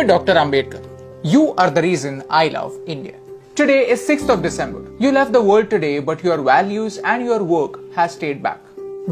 Dear Dr. Ambedkar, you are the reason I love India. Today is 6th of December. You left the world today, but your values and your work has stayed back.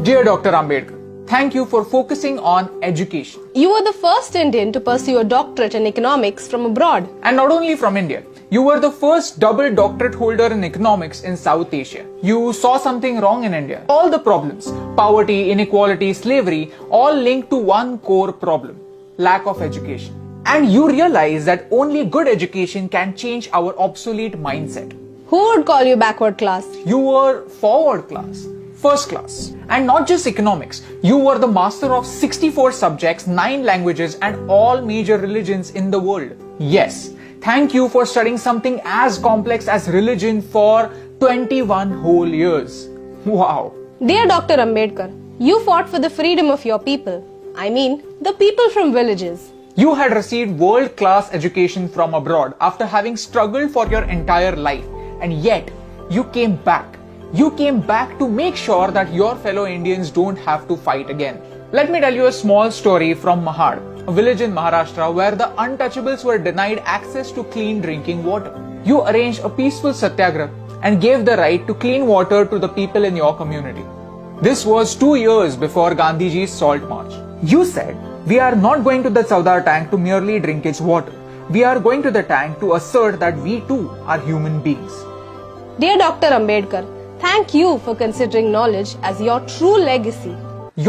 Dear Dr. Ambedkar, thank you for focusing on education. You were the first Indian to pursue a doctorate in economics from abroad. And not only from India, you were the first double doctorate holder in economics in South Asia. You saw something wrong in India. All the problems, poverty, inequality, slavery, all linked to one core problem: lack of education. And you realize that only good education can change our obsolete mindset. Who would call you backward class? You were forward class, first class. And not just economics, you were the master of 64 subjects, 9 languages and all major religions in the world. Yes, thank you for studying something as complex as religion for 21 whole years. Wow. Dear Dr. Ambedkar, you fought for the freedom of your people. I mean, the people from villages. You had received world-class education from abroad after having struggled for your entire life, and yet you came back. You came back to make sure that your fellow Indians don't have to fight again. Let me tell you a small story from Mahad, a village in Maharashtra where the untouchables were denied access to clean drinking water. You arranged a peaceful satyagraha and gave the right to clean water to the people in your community. This was 2 years before Gandhiji's Salt March. You said, "We are not going to the Chowdar tank to merely drink its water. We are going to the tank to assert that we too are human beings." Dear Dr. Ambedkar, thank you for considering knowledge as your true legacy.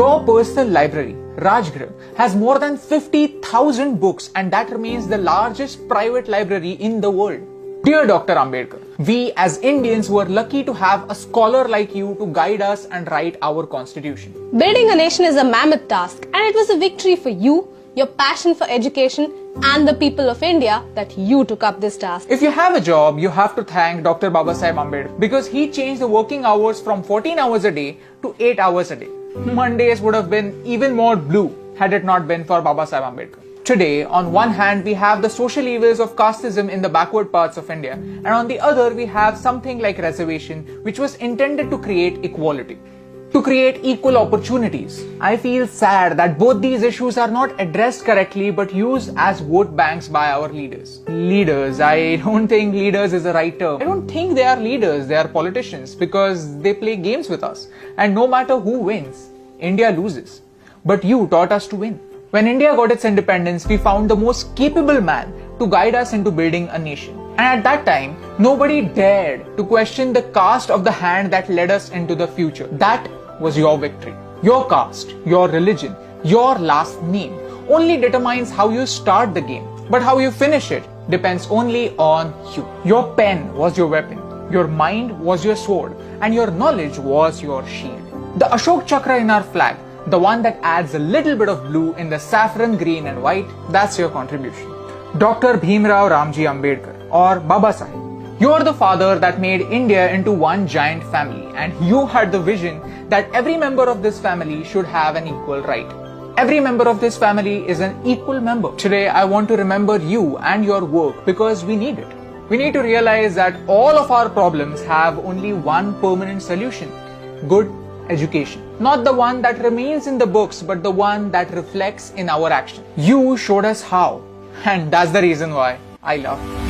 Your personal library, Rajgriha, has more than 50,000 books, and that remains the largest private library in the world. Dear Dr. Ambedkar, we as Indians were lucky to have a scholar like you to guide us and write our constitution. Building a nation is a mammoth task, and it was a victory for you, your passion for education, and the people of India that you took up this task. If you have a job, you have to thank Dr. Babasaheb Ambedkar because he changed the working hours from 14 hours a day to 8 hours a day. Mondays would have been even more blue had it not been for Babasaheb Ambedkar. Today, on one hand, we have the social evils of casteism in the backward parts of India, and on the other, we have something like reservation, which was intended to create equality, to create equal opportunities. I feel sad that both these issues are not addressed correctly but used as vote banks by our leaders. Leaders, I don't think leaders is the right term. I don't think they are leaders, they are politicians because they play games with us. And no matter who wins, India loses. But you taught us to win. When India got its independence, we found the most capable man to guide us into building a nation. And at that time, nobody dared to question the caste of the hand that led us into the future. That was your victory. Your caste, your religion, your last name only determines how you start the game. But how you finish it depends only on you. Your pen was your weapon, your mind was your sword, and your knowledge was your shield. The Ashok Chakra in our flag, the one that adds a little bit of blue in the saffron, green and white, that's your contribution. Dr. Bhimrao Ramji Ambedkar, or Baba Sahib. You're the father that made India into one giant family, and you had the vision that every member of this family should have an equal right. Every member of this family is an equal member. Today, I want to remember you and your work because we need it. We need to realize that all of our problems have only one permanent solution: good education. Not the one that remains in the books, but the one that reflects in our action. You showed us how, and that's the reason why I love you.